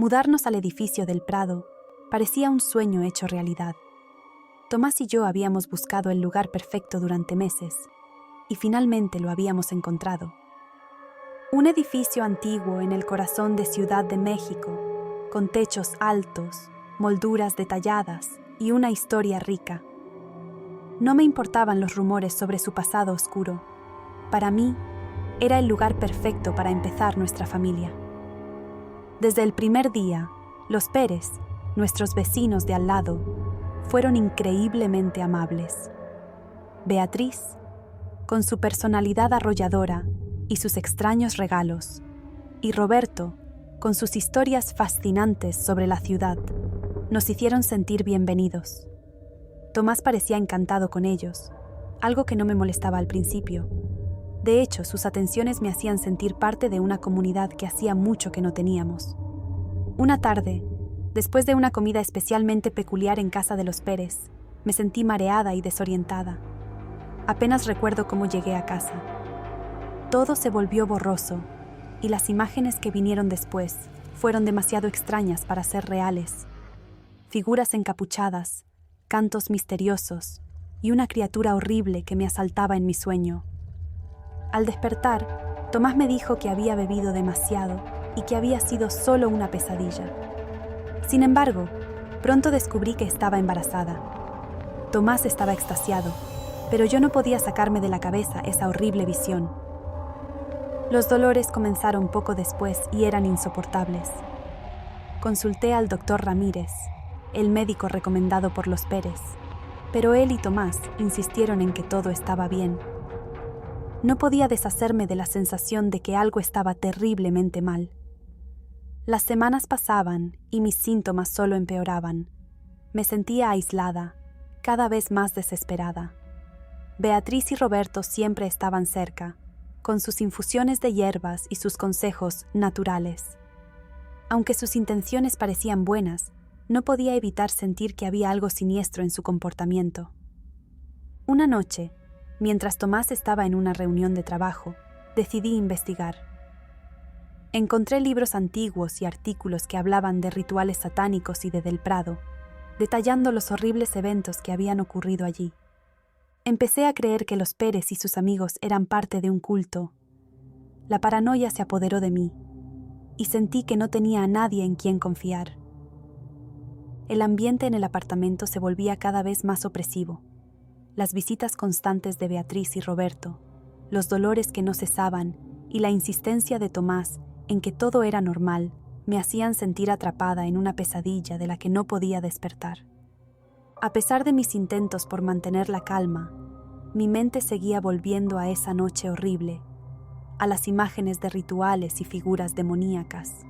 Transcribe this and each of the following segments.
Mudarnos al edificio del Prado parecía un sueño hecho realidad. Tomás y yo habíamos buscado el lugar perfecto durante meses y finalmente lo habíamos encontrado. Un edificio antiguo en el corazón de Ciudad de México, con techos altos, molduras detalladas y una historia rica. No me importaban los rumores sobre su pasado oscuro. Para mí, era el lugar perfecto para empezar nuestra familia. Desde el primer día, los Pérez, nuestros vecinos de al lado, fueron increíblemente amables. Beatriz, con su personalidad arrolladora y sus extraños regalos, y Roberto, con sus historias fascinantes sobre la ciudad, nos hicieron sentir bienvenidos. Tomás parecía encantado con ellos, algo que no me molestaba al principio. De hecho, sus atenciones me hacían sentir parte de una comunidad que hacía mucho que no teníamos. Una tarde, después de una comida especialmente peculiar en casa de los Pérez, me sentí mareada y desorientada. Apenas recuerdo cómo llegué a casa. Todo se volvió borroso, y las imágenes que vinieron después fueron demasiado extrañas para ser reales. Figuras encapuchadas, cantos misteriosos y una criatura horrible que me asaltaba en mi sueño. Al despertar, Tomás me dijo que había bebido demasiado y que había sido solo una pesadilla. Sin embargo, pronto descubrí que estaba embarazada. Tomás estaba extasiado, pero yo no podía sacarme de la cabeza esa horrible visión. Los dolores comenzaron poco después y eran insoportables. Consulté al doctor Ramírez, el médico recomendado por los Pérez, pero él y Tomás insistieron en que todo estaba bien. No podía deshacerme de la sensación de que algo estaba terriblemente mal. Las semanas pasaban y mis síntomas solo empeoraban. Me sentía aislada, cada vez más desesperada. Beatriz y Roberto siempre estaban cerca, con sus infusiones de hierbas y sus consejos naturales. Aunque sus intenciones parecían buenas, no podía evitar sentir que había algo siniestro en su comportamiento. Una noche, mientras Tomás estaba en una reunión de trabajo, decidí investigar. Encontré libros antiguos y artículos que hablaban de rituales satánicos y de Del Prado, detallando los horribles eventos que habían ocurrido allí. Empecé a creer que los Pérez y sus amigos eran parte de un culto. La paranoia se apoderó de mí, y sentí que no tenía a nadie en quien confiar. El ambiente en el apartamento se volvía cada vez más opresivo. Las visitas constantes de Beatriz y Roberto, los dolores que no cesaban y la insistencia de Tomás en que todo era normal, me hacían sentir atrapada en una pesadilla de la que no podía despertar. A pesar de mis intentos por mantener la calma, mi mente seguía volviendo a esa noche horrible, a las imágenes de rituales y figuras demoníacas.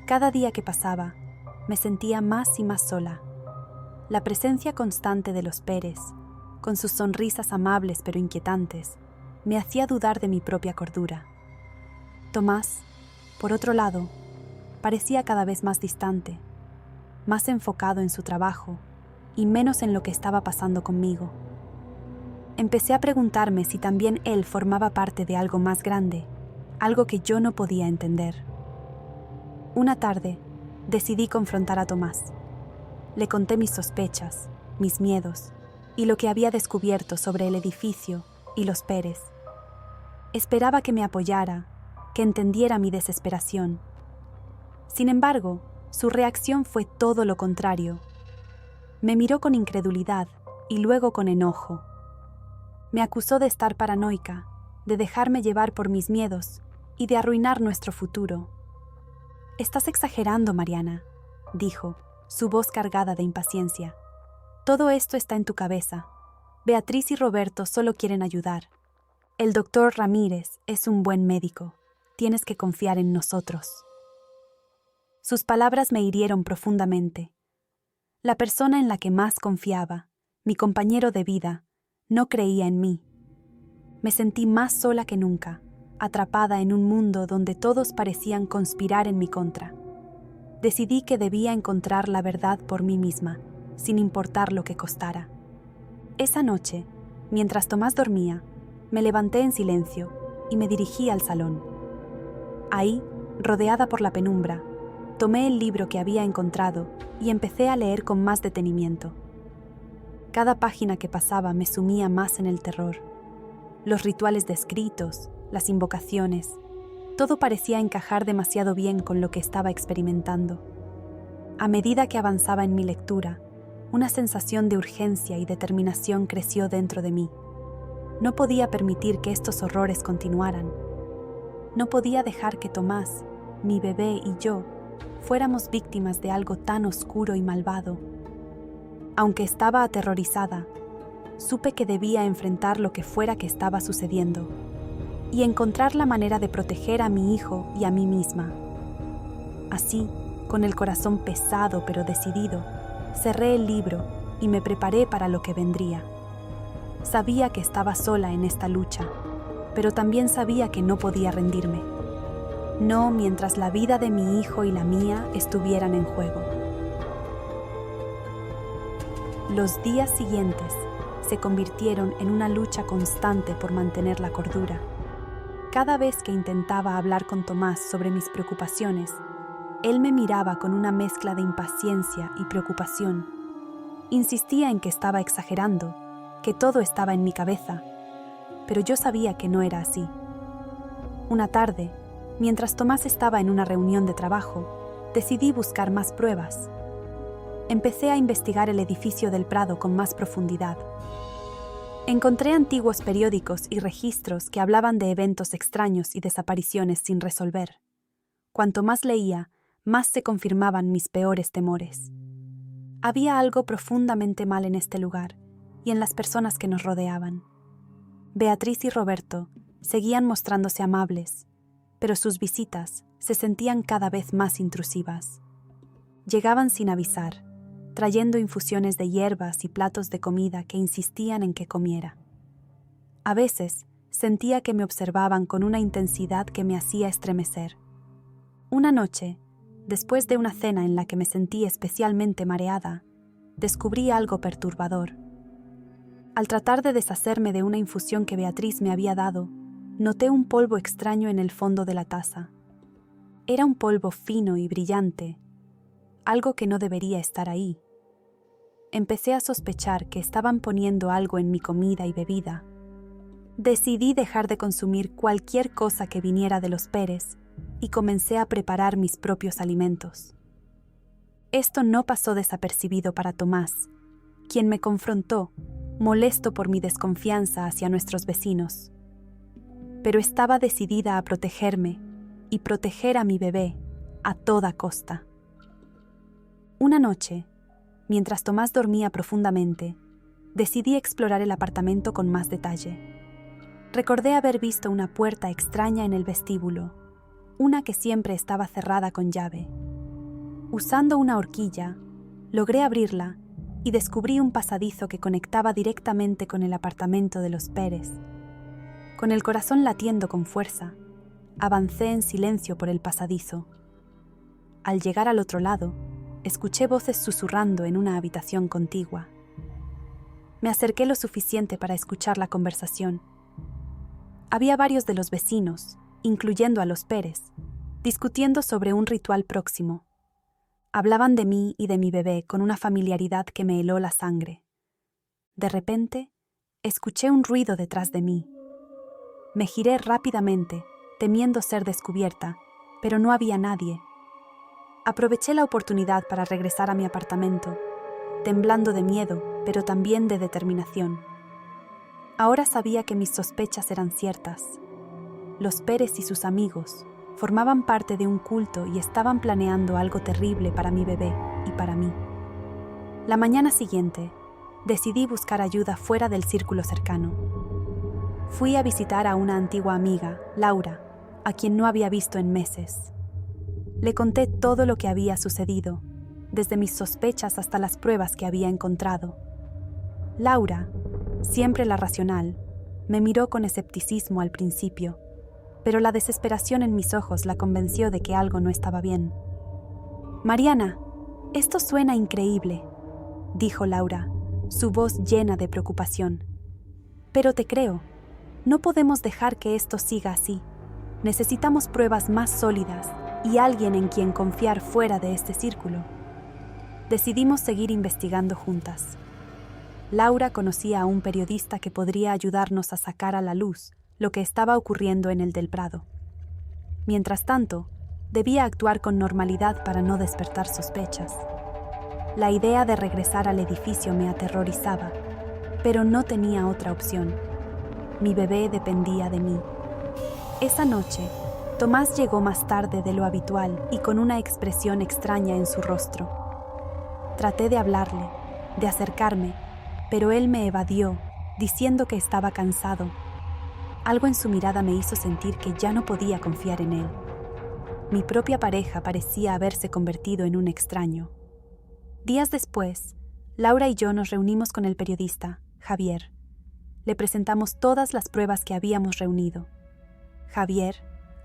Cada día que pasaba, me sentía más y más sola. La presencia constante de los Pérez, con sus sonrisas amables pero inquietantes, me hacía dudar de mi propia cordura. Tomás, por otro lado, parecía cada vez más distante, más enfocado en su trabajo y menos en lo que estaba pasando conmigo. Empecé a preguntarme si también él formaba parte de algo más grande, algo que yo no podía entender. Una tarde, decidí confrontar a Tomás. Le conté mis sospechas, mis miedos y lo que había descubierto sobre el edificio y los Pérez. Esperaba que me apoyara, que entendiera mi desesperación. Sin embargo, su reacción fue todo lo contrario. Me miró con incredulidad y luego con enojo. Me acusó de estar paranoica, de dejarme llevar por mis miedos y de arruinar nuestro futuro. «Estás exagerando, Mariana», dijo, su voz cargada de impaciencia. «Todo esto está en tu cabeza. Beatriz y Roberto solo quieren ayudar. El doctor Ramírez es un buen médico. Tienes que confiar en nosotros». Sus palabras me hirieron profundamente. La persona en la que más confiaba, mi compañero de vida, no creía en mí. Me sentí más sola que nunca, atrapada en un mundo donde todos parecían conspirar en mi contra. Decidí que debía encontrar la verdad por mí misma, sin importar lo que costara. Esa noche, mientras Tomás dormía, me levanté en silencio y me dirigí al salón. Ahí, rodeada por la penumbra, Tomé el libro que había encontrado y empecé a leer con más detenimiento. Cada página que pasaba me sumía más en el terror. Los rituales descritos, las invocaciones, todo parecía encajar demasiado bien con lo que estaba experimentando. A medida que avanzaba en mi lectura, una sensación de urgencia y determinación creció dentro de mí. No podía permitir que estos horrores continuaran. No podía dejar que Tomás, mi bebé y yo fuéramos víctimas de algo tan oscuro y malvado. Aunque estaba aterrorizada, supe que debía enfrentar lo que fuera que estaba sucediendo y encontrar la manera de proteger a mi hijo y a mí misma. Así, con el corazón pesado pero decidido, cerré el libro y me preparé para lo que vendría. Sabía que estaba sola en esta lucha, pero también sabía que no podía rendirme. No mientras la vida de mi hijo y la mía estuvieran en juego. Los días siguientes se convirtieron en una lucha constante por mantener la cordura. Cada vez que intentaba hablar con Tomás sobre mis preocupaciones, él me miraba con una mezcla de impaciencia y preocupación. Insistía en que estaba exagerando, que todo estaba en mi cabeza, pero yo sabía que no era así. Una tarde, mientras Tomás estaba en una reunión de trabajo, decidí buscar más pruebas. Empecé a investigar el edificio del Prado con más profundidad. Encontré antiguos periódicos y registros que hablaban de eventos extraños y desapariciones sin resolver. Cuanto más leía, más se confirmaban mis peores temores. Había algo profundamente mal en este lugar y en las personas que nos rodeaban. Beatriz y Roberto seguían mostrándose amables, pero sus visitas se sentían cada vez más intrusivas. Llegaban sin avisar, trayendo infusiones de hierbas y platos de comida que insistían en que comiera. A veces sentía que me observaban con una intensidad que me hacía estremecer. Una noche, después de una cena en la que me sentí especialmente mareada, descubrí algo perturbador. Al tratar de deshacerme de una infusión que Beatriz me había dado, noté un polvo extraño en el fondo de la taza. Era un polvo fino y brillante, algo que no debería estar ahí. Empecé a sospechar que estaban poniendo algo en mi comida y bebida. Decidí dejar de consumir cualquier cosa que viniera de los Pérez y comencé a preparar mis propios alimentos. Esto no pasó desapercibido para Tomás, quien me confrontó, molesto por mi desconfianza hacia nuestros vecinos. Pero estaba decidida a protegerme y proteger a mi bebé a toda costa. Una noche, mientras Tomás dormía profundamente, decidí explorar el apartamento con más detalle. Recordé haber visto una puerta extraña en el vestíbulo, una que siempre estaba cerrada con llave. Usando una horquilla, logré abrirla y descubrí un pasadizo que conectaba directamente con el apartamento de los Pérez. Con el corazón latiendo con fuerza, avancé en silencio por el pasadizo. Al llegar al otro lado, escuché voces susurrando en una habitación contigua. Me acerqué lo suficiente para escuchar la conversación. Había varios de los vecinos, incluyendo a los Pérez, discutiendo sobre un ritual próximo. Hablaban de mí y de mi bebé con una familiaridad que me heló la sangre. De repente, escuché un ruido detrás de mí. Me giré rápidamente, temiendo ser descubierta, pero no había nadie. Aproveché la oportunidad para regresar a mi apartamento, temblando de miedo, pero también de determinación. Ahora sabía que mis sospechas eran ciertas. Los Pérez y sus amigos formaban parte de un culto y estaban planeando algo terrible para mi bebé y para mí. La mañana siguiente, decidí buscar ayuda fuera del círculo cercano. Fui a visitar a una antigua amiga, Laura, a quien no había visto en meses. Le conté todo lo que había sucedido, desde mis sospechas hasta las pruebas que había encontrado. Laura, siempre la racional, me miró con escepticismo al principio, pero la desesperación en mis ojos la convenció de que algo no estaba bien. «Mariana, esto suena increíble», dijo Laura, su voz llena de preocupación. «Pero te creo. No podemos dejar que esto siga así. Necesitamos pruebas más sólidas y alguien en quien confiar fuera de este círculo. Decidimos seguir investigando juntas. Laura conocía a un periodista que podría ayudarnos a sacar a la luz lo que estaba ocurriendo en el del Prado. Mientras tanto, debía actuar con normalidad para no despertar sospechas. La idea de regresar al edificio me aterrorizaba, pero no tenía otra opción. Mi bebé dependía de mí. Esa noche, Tomás llegó más tarde de lo habitual y con una expresión extraña en su rostro. Traté de hablarle, de acercarme, pero él me evadió, diciendo que estaba cansado. Algo en su mirada me hizo sentir que ya no podía confiar en él. Mi propia pareja parecía haberse convertido en un extraño. Días después, Laura y yo nos reunimos con el periodista, Javier. Le presentamos todas las pruebas que habíamos reunido. Javier,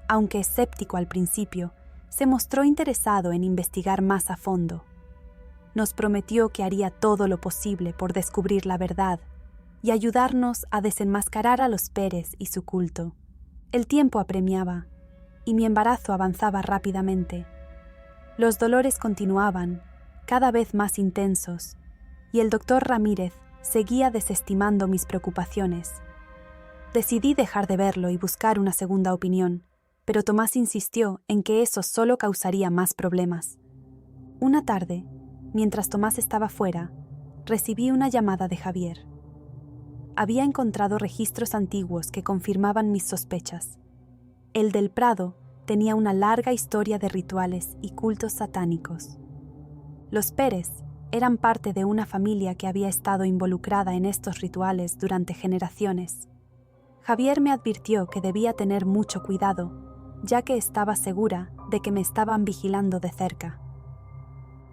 aunque escéptico al principio, se mostró interesado en investigar más a fondo. Nos prometió que haría todo lo posible por descubrir la verdad y ayudarnos a desenmascarar a los Pérez y su culto. El tiempo apremiaba y mi embarazo avanzaba rápidamente. Los dolores continuaban, cada vez más intensos, y el doctor Ramírez seguía desestimando mis preocupaciones. Decidí dejar de verlo y buscar una segunda opinión, pero Tomás insistió en que eso solo causaría más problemas. Una tarde, mientras Tomás estaba fuera, recibí una llamada de Javier. Había encontrado registros antiguos que confirmaban mis sospechas. El del Prado tenía una larga historia de rituales y cultos satánicos. Los Pérez eran parte de una familia que había estado involucrada en estos rituales durante generaciones. Javier me advirtió que debía tener mucho cuidado, ya que estaba segura de que me estaban vigilando de cerca.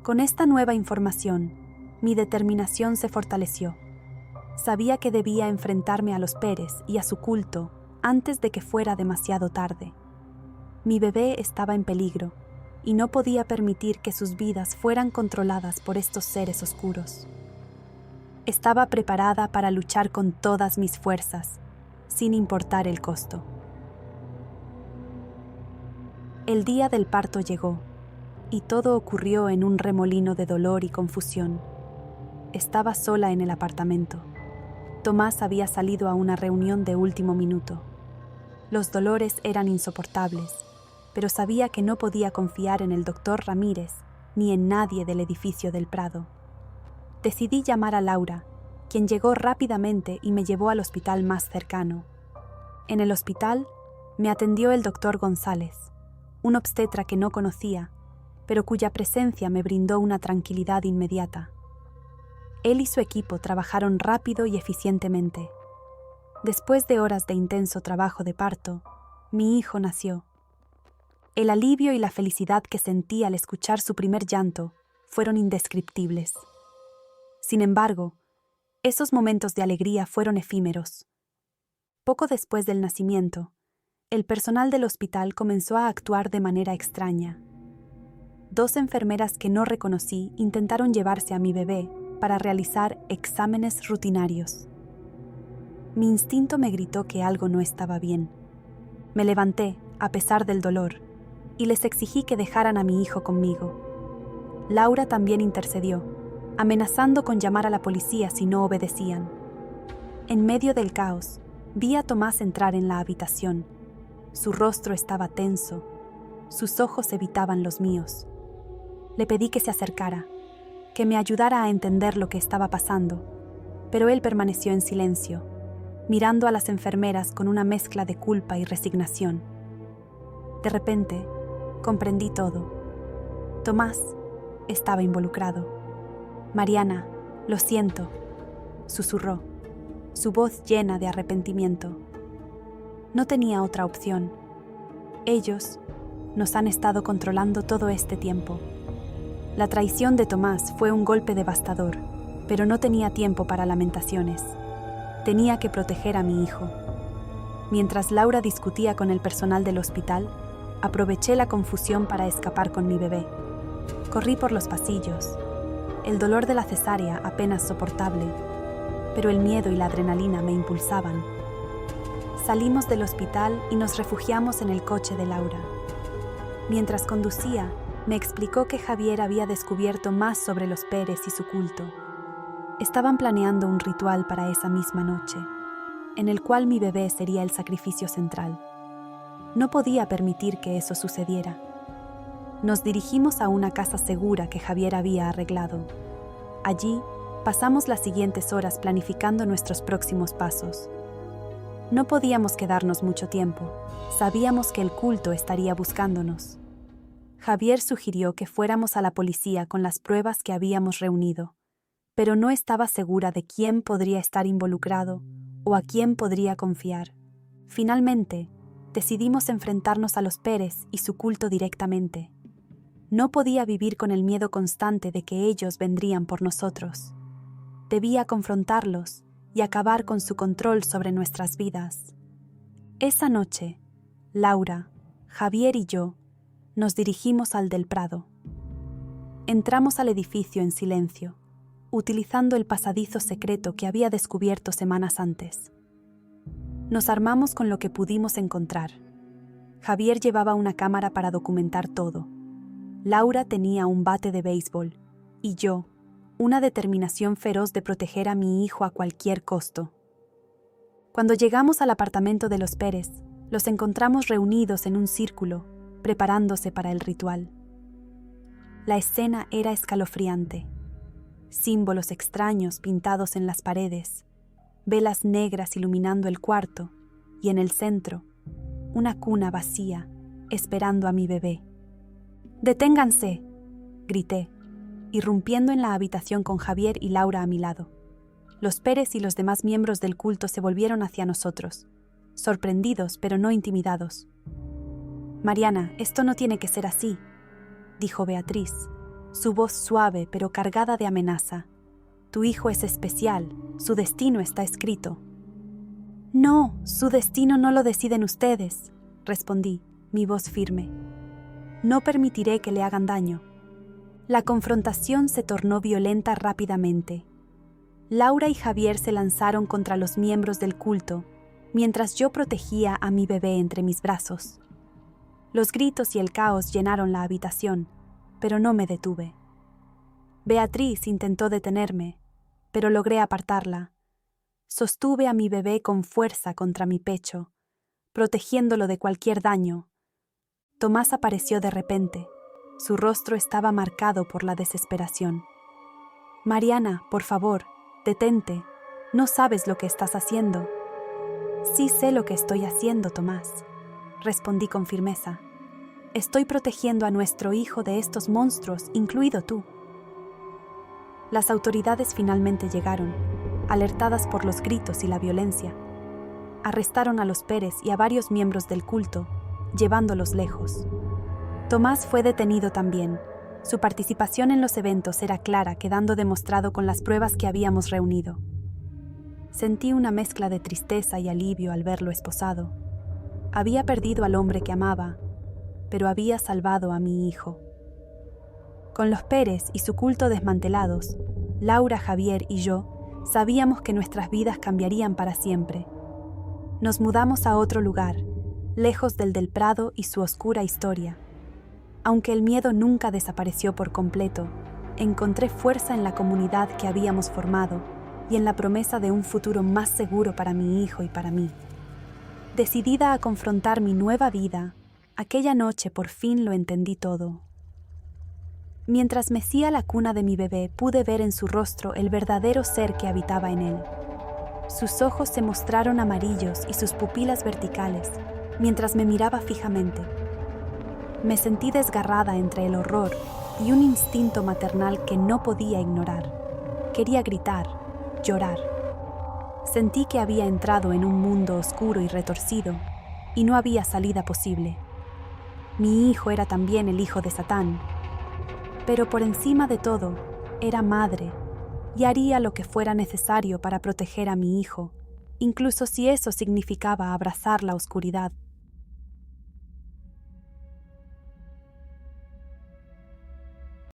Con esta nueva información, mi determinación se fortaleció. Sabía que debía enfrentarme a los Pérez y a su culto antes de que fuera demasiado tarde. Mi bebé estaba en peligro y no podía permitir que sus vidas fueran controladas por estos seres oscuros. Estaba preparada para luchar con todas mis fuerzas, sin importar el costo. El día del parto llegó, y todo ocurrió en un remolino de dolor y confusión. Estaba sola en el apartamento. Tomás había salido a una reunión de último minuto. Los dolores eran insoportables, pero sabía que no podía confiar en el doctor Ramírez ni en nadie del edificio del Prado. Decidí llamar a Laura, quien llegó rápidamente y me llevó al hospital más cercano. En el hospital me atendió el doctor González, un obstetra que no conocía, pero cuya presencia me brindó una tranquilidad inmediata. Él y su equipo trabajaron rápido y eficientemente. Después de horas de intenso trabajo de parto, mi hijo nació. El alivio y la felicidad que sentí al escuchar su primer llanto fueron indescriptibles. Sin embargo, esos momentos de alegría fueron efímeros. Poco después del nacimiento, el personal del hospital comenzó a actuar de manera extraña. 2 enfermeras que no reconocí intentaron llevarse a mi bebé para realizar exámenes rutinarios. Mi instinto me gritó que algo no estaba bien. Me levanté, a pesar del dolor, y les exigí que dejaran a mi hijo conmigo. Laura también intercedió, amenazando con llamar a la policía si no obedecían. En medio del caos, vi a Tomás entrar en la habitación. Su rostro estaba tenso, sus ojos evitaban los míos. Le pedí que se acercara, que me ayudara a entender lo que estaba pasando, pero él permaneció en silencio, mirando a las enfermeras con una mezcla de culpa y resignación. De repente, comprendí todo. Tomás estaba involucrado. «Mariana, lo siento», susurró, su voz llena de arrepentimiento. No tenía otra opción. Ellos nos han estado controlando todo este tiempo. La traición de Tomás fue un golpe devastador, pero no tenía tiempo para lamentaciones. Tenía que proteger a mi hijo. Mientras Laura discutía con el personal del hospital, aproveché la confusión para escapar con mi bebé. Corrí por los pasillos. El dolor de la cesárea apenas soportable, pero el miedo y la adrenalina me impulsaban. Salimos del hospital y nos refugiamos en el coche de Laura. Mientras conducía, me explicó que Javier había descubierto más sobre los Pérez y su culto. Estaban planeando un ritual para esa misma noche, en el cual mi bebé sería el sacrificio central. No podía permitir que eso sucediera. Nos dirigimos a una casa segura que Javier había arreglado. Allí, pasamos las siguientes horas planificando nuestros próximos pasos. No podíamos quedarnos mucho tiempo. Sabíamos que el culto estaría buscándonos. Javier sugirió que fuéramos a la policía con las pruebas que habíamos reunido, pero no estaba segura de quién podría estar involucrado o a quién podría confiar. Finalmente, decidimos enfrentarnos a los Pérez y su culto directamente. No podía vivir con el miedo constante de que ellos vendrían por nosotros. Debía confrontarlos y acabar con su control sobre nuestras vidas. Esa noche, Laura, Javier y yo nos dirigimos al del Prado. Entramos al edificio en silencio, utilizando el pasadizo secreto que había descubierto semanas antes. Nos armamos con lo que pudimos encontrar. Javier llevaba una cámara para documentar todo. Laura tenía un bate de béisbol y yo, una determinación feroz de proteger a mi hijo a cualquier costo. Cuando llegamos al apartamento de los Pérez, los encontramos reunidos en un círculo, preparándose para el ritual. La escena era escalofriante. Símbolos extraños pintados en las paredes, velas negras iluminando el cuarto y en el centro, una cuna vacía, esperando a mi bebé. ¡Deténganse!, grité, irrumpiendo en la habitación con Javier y Laura a mi lado. Los Pérez y los demás miembros del culto se volvieron hacia nosotros, sorprendidos pero no intimidados. «Mariana, esto no tiene que ser así», dijo Beatriz, su voz suave pero cargada de amenaza. «Tu hijo es especial, su destino está escrito». «No, su destino no lo deciden ustedes», respondí, mi voz firme. «No permitiré que le hagan daño». La confrontación se tornó violenta rápidamente. Laura y Javier se lanzaron contra los miembros del culto, mientras yo protegía a mi bebé entre mis brazos. Los gritos y el caos llenaron la habitación, pero no me detuve. Beatriz intentó detenerme, pero logré apartarla. Sostuve a mi bebé con fuerza contra mi pecho, protegiéndolo de cualquier daño. Tomás apareció de repente. Su rostro estaba marcado por la desesperación. «Mariana, por favor, detente. No sabes lo que estás haciendo». «Sí sé lo que estoy haciendo, Tomás», respondí con firmeza. «Estoy protegiendo a nuestro hijo de estos monstruos, incluido tú». Las autoridades finalmente llegaron, alertadas por los gritos y la violencia. Arrestaron a los Pérez y a varios miembros del culto, llevándolos lejos. Tomás fue detenido también. Su participación en los eventos era clara, quedando demostrado con las pruebas que habíamos reunido. Sentí una mezcla de tristeza y alivio al verlo esposado. Había perdido al hombre que amaba, pero había salvado a mi hijo. Con los Pérez y su culto desmantelados, Laura, Javier y yo sabíamos que nuestras vidas cambiarían para siempre. Nos mudamos a otro lugar, lejos del Prado y su oscura historia. Aunque el miedo nunca desapareció por completo, encontré fuerza en la comunidad que habíamos formado y en la promesa de un futuro más seguro para mi hijo y para mí. Decidida a confrontar mi nueva vida, aquella noche por fin lo entendí todo. Mientras mecía la cuna de mi bebé, pude ver en su rostro el verdadero ser que habitaba en él. Sus ojos se mostraron amarillos y sus pupilas verticales, mientras me miraba fijamente. Me sentí desgarrada entre el horror y un instinto maternal que no podía ignorar. Quería gritar, llorar. Sentí que había entrado en un mundo oscuro y retorcido, y no había salida posible. Mi hijo era también el hijo de Satán. Pero por encima de todo, era madre, y haría lo que fuera necesario para proteger a mi hijo, incluso si eso significaba abrazar la oscuridad.